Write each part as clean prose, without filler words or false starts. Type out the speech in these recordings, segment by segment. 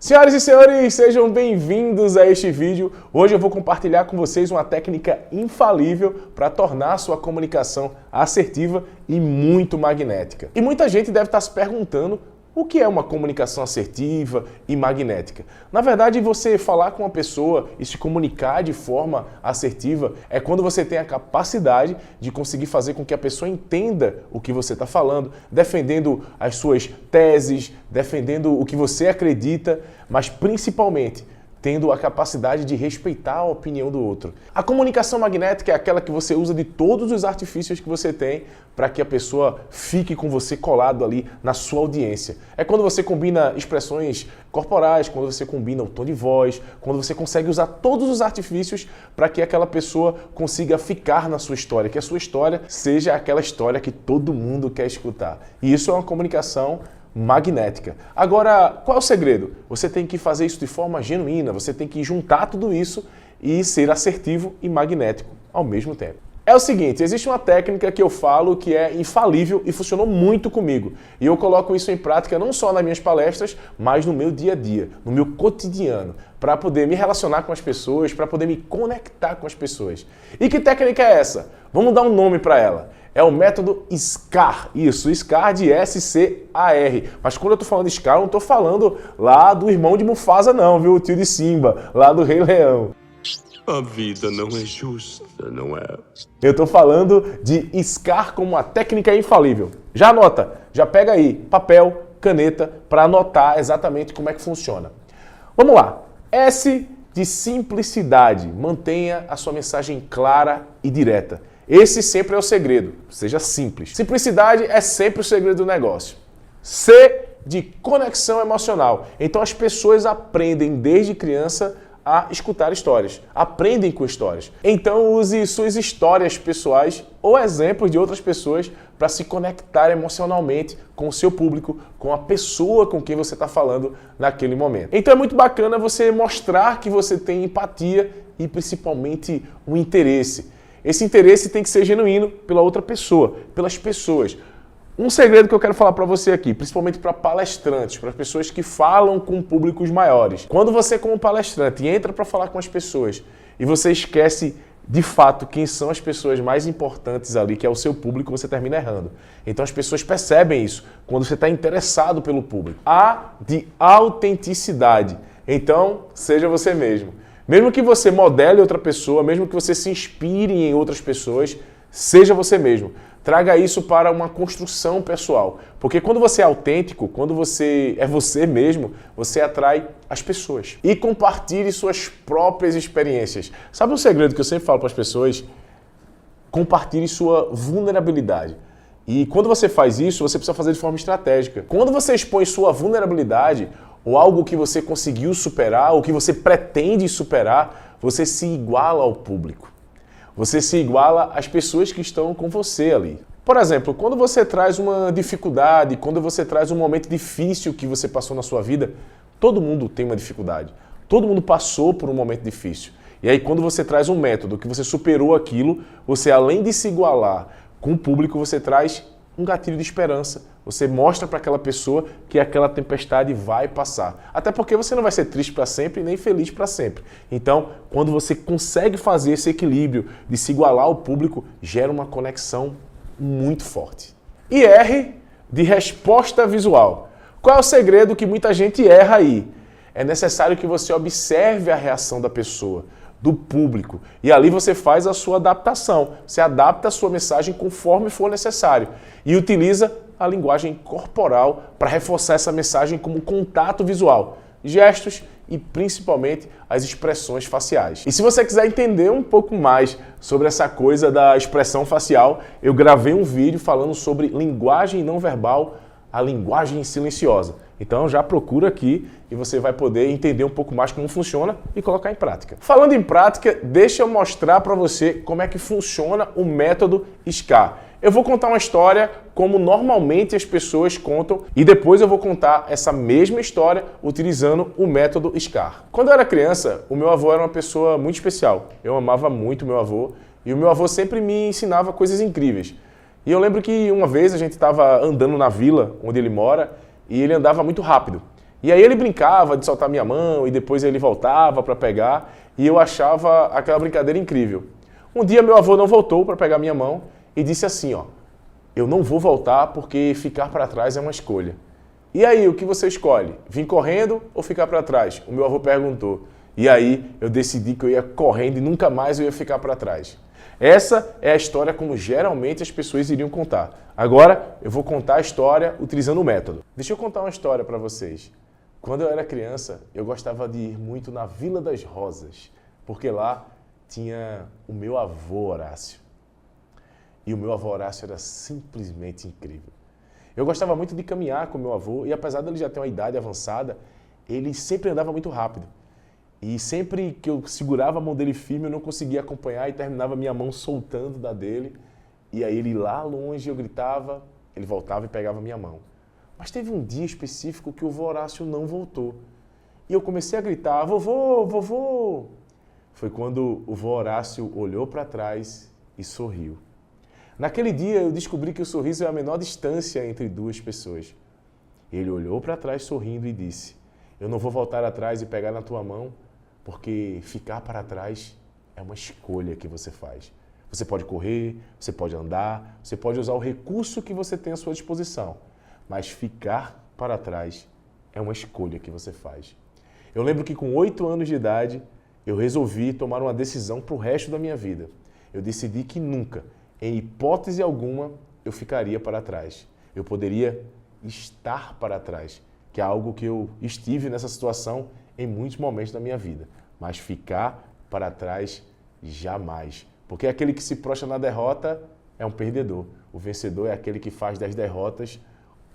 Senhoras e senhores, sejam bem-vindos a este vídeo. Hoje eu vou compartilhar com vocês uma técnica infalível para tornar a sua comunicação assertiva e muito magnética. E muita gente deve estar se perguntando o que é uma comunicação assertiva e magnética. Na verdade, você falar com uma pessoa e se comunicar de forma assertiva é quando você tem a capacidade de conseguir fazer com que a pessoa entenda o que você está falando, defendendo as suas teses, defendendo o que você acredita, mas principalmente tendo a capacidade de respeitar a opinião do outro. A comunicação magnética é aquela que você usa de todos os artifícios que você tem para que a pessoa fique com você colado ali na sua audiência. É quando você combina expressões corporais, quando você combina o tom de voz, quando você consegue usar todos os artifícios para que aquela pessoa consiga ficar na sua história, que a sua história seja aquela história que todo mundo quer escutar. E isso é uma comunicação magnética. Agora, qual é o segredo? Você tem que fazer isso de forma genuína, você tem que juntar tudo isso e ser assertivo e magnético ao mesmo tempo. É o seguinte, existe uma técnica que eu falo que é infalível e funcionou muito comigo. E eu coloco isso em prática não só nas minhas palestras, mas no meu dia a dia, no meu cotidiano, para poder me relacionar com as pessoas, para poder me conectar com as pessoas. E que técnica é essa? Vamos dar um nome para ela. É o método SCAR. Isso, SCAR de S-C-A-R. Mas quando eu tô falando SCAR, eu não tô falando lá do irmão de Mufasa não, viu? O tio de Simba, lá do Rei Leão. A vida não é justa, não é? Eu tô falando de SCAR como uma técnica infalível. Já anota, já pega aí papel, caneta, para anotar exatamente como é que funciona. Vamos lá. S de simplicidade. Mantenha a sua mensagem clara e direta. Esse sempre é o segredo, seja simples. Simplicidade é sempre o segredo do negócio. C de conexão emocional. Então as pessoas aprendem desde criança a escutar histórias, aprendem com histórias. Então use suas histórias pessoais ou exemplos de outras pessoas para se conectar emocionalmente com o seu público, com a pessoa com quem você está falando naquele momento. Então é muito bacana você mostrar que você tem empatia e principalmente um interesse. Esse interesse tem que ser genuíno pela outra pessoa, pelas pessoas. Um segredo que eu quero falar para você aqui, principalmente para palestrantes, para pessoas que falam com públicos maiores. Quando você, como palestrante, entra para falar com as pessoas e você esquece de fato quem são as pessoas mais importantes ali, que é o seu público, você termina errando. Então as pessoas percebem isso quando você está interessado pelo público. A de autenticidade. Então, seja você mesmo. Mesmo que você modele outra pessoa, mesmo que você se inspire em outras pessoas, seja você mesmo. Traga isso para uma construção pessoal. Porque quando você é autêntico, quando você é você mesmo, você atrai as pessoas. E compartilhe suas próprias experiências. Sabe um segredo que eu sempre falo para as pessoas? Compartilhe sua vulnerabilidade. E quando você faz isso, você precisa fazer de forma estratégica. Quando você expõe sua vulnerabilidade, ou algo que você conseguiu superar, ou que você pretende superar, você se iguala ao público. Você se iguala às pessoas que estão com você ali. Por exemplo, quando você traz uma dificuldade, quando você traz um momento difícil que você passou na sua vida, todo mundo tem uma dificuldade. Todo mundo passou por um momento difícil. E aí quando você traz um método que você superou aquilo, você além de se igualar com o público, você traz um gatilho de esperança. Você mostra para aquela pessoa que aquela tempestade vai passar. Até porque você não vai ser triste para sempre nem feliz para sempre. Então, quando você consegue fazer esse equilíbrio de se igualar ao público, gera uma conexão muito forte. E R de resposta visual. Qual é o segredo que muita gente erra aí? É necessário que você observe a reação da pessoa, do público. E ali você faz a sua adaptação. Você adapta a sua mensagem conforme for necessário. E utiliza a linguagem corporal para reforçar essa mensagem como contato visual, gestos e principalmente as expressões faciais. E se você quiser entender um pouco mais sobre essa coisa da expressão facial, eu gravei um vídeo falando sobre linguagem não verbal, a linguagem silenciosa. Então já procura aqui e você vai poder entender um pouco mais como funciona e colocar em prática. Falando em prática, deixa eu mostrar para você como é que funciona o método SCAR. Eu vou contar uma história como normalmente as pessoas contam e depois eu vou contar essa mesma história utilizando o método SCAR. Quando eu era criança, o meu avô era uma pessoa muito especial. Eu amava muito o meu avô e o meu avô sempre me ensinava coisas incríveis. E eu lembro que uma vez a gente estava andando na vila onde ele mora e ele andava muito rápido. E aí ele brincava de soltar minha mão e depois ele voltava para pegar e eu achava aquela brincadeira incrível. Um dia meu avô não voltou para pegar minha mão e disse assim, ó, eu não vou voltar porque ficar para trás é uma escolha. E aí, o que você escolhe? Vir correndo ou ficar para trás? O meu avô perguntou. E aí eu decidi que eu ia correndo e nunca mais eu ia ficar para trás. Essa é a história como geralmente as pessoas iriam contar. Agora eu vou contar a história utilizando o método. Deixa eu contar uma história para vocês. Quando eu era criança, eu gostava de ir muito na Vila das Rosas, porque lá tinha o meu avô Horácio. E o meu avô Horácio era simplesmente incrível. Eu gostava muito de caminhar com o meu avô e apesar dele já ter uma idade avançada, ele sempre andava muito rápido. E sempre que eu segurava a mão dele firme, eu não conseguia acompanhar e terminava minha mão soltando da dele. E aí ele lá longe, eu gritava, ele voltava e pegava minha mão. Mas teve um dia específico que o vô Horácio não voltou. E eu comecei a gritar, vovô, vovô. Foi quando o vô Horácio olhou para trás e sorriu. Naquele dia eu descobri que o sorriso é a menor distância entre duas pessoas. Ele olhou para trás sorrindo e disse, eu não vou voltar atrás e pegar na tua mão, porque ficar para trás é uma escolha que você faz. Você pode correr, você pode andar, você pode usar o recurso que você tem à sua disposição, mas ficar para trás é uma escolha que você faz. Eu lembro que com 8 anos de idade, eu resolvi tomar uma decisão para o resto da minha vida. Eu decidi que nunca, em hipótese alguma, eu ficaria para trás. Eu poderia estar para trás, que é algo que eu estive nessa situação em muitos momentos da minha vida. Mas ficar para trás, jamais. Porque aquele que se prostra na derrota é um perdedor. O vencedor é aquele que faz das derrotas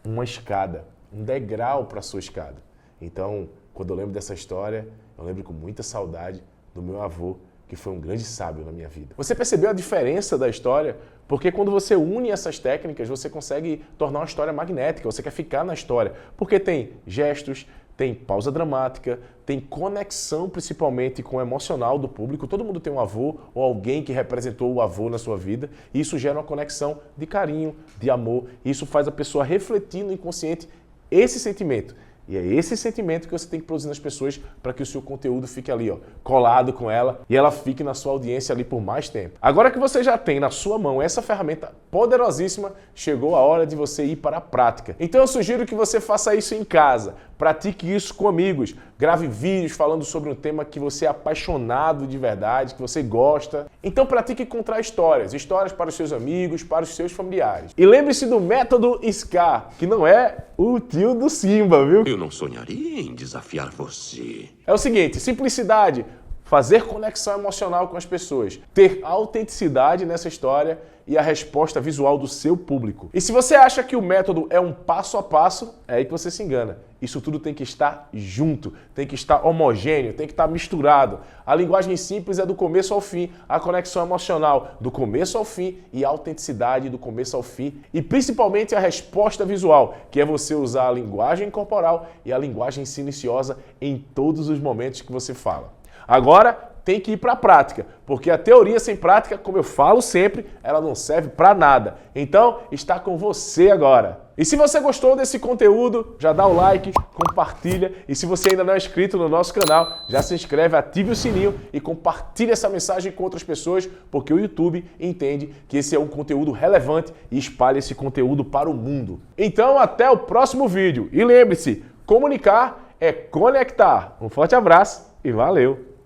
uma escada, um degrau para a sua escada. Então, quando eu lembro dessa história, eu lembro com muita saudade do meu avô, que foi um grande sábio na minha vida. Você percebeu a diferença da história? Porque quando você une essas técnicas, você consegue tornar uma história magnética, você quer ficar na história. Porque tem gestos, tem pausa dramática, tem conexão principalmente com o emocional do público. Todo mundo tem um avô ou alguém que representou o avô na sua vida. E isso gera uma conexão de carinho, de amor. E isso faz a pessoa refletir no inconsciente esse sentimento. E é esse sentimento que você tem que produzir nas pessoas para que o seu conteúdo fique ali, ó, colado com ela e ela fique na sua audiência ali por mais tempo. Agora que você já tem na sua mão essa ferramenta poderosíssima, chegou a hora de você ir para a prática. Então eu sugiro que você faça isso em casa, pratique isso com amigos, grave vídeos falando sobre um tema que você é apaixonado de verdade, que você gosta. Então pratique contar histórias para os seus amigos, para os seus familiares. E lembre-se do método SCAR, que não é o tio do Simba, viu? Eu não sonharia em desafiar você. É o seguinte, simplicidade, fazer conexão emocional com as pessoas, ter autenticidade nessa história e a resposta visual do seu público. E se você acha que o método é um passo a passo, é aí que você se engana. Isso tudo tem que estar junto, tem que estar homogêneo, tem que estar misturado. A linguagem simples é do começo ao fim, a conexão emocional do começo ao fim e a autenticidade do começo ao fim. E principalmente a resposta visual, que é você usar a linguagem corporal e a linguagem silenciosa em todos os momentos que você fala. Agora, tem que ir para a prática, porque a teoria sem prática, como eu falo sempre, ela não serve para nada. Então, está com você agora. E se você gostou desse conteúdo, já dá o like, compartilha. E se você ainda não é inscrito no nosso canal, já se inscreve, ative o sininho e compartilhe essa mensagem com outras pessoas, porque o YouTube entende que esse é um conteúdo relevante e espalha esse conteúdo para o mundo. Então, até o próximo vídeo. E lembre-se, comunicar é conectar. Um forte abraço e valeu!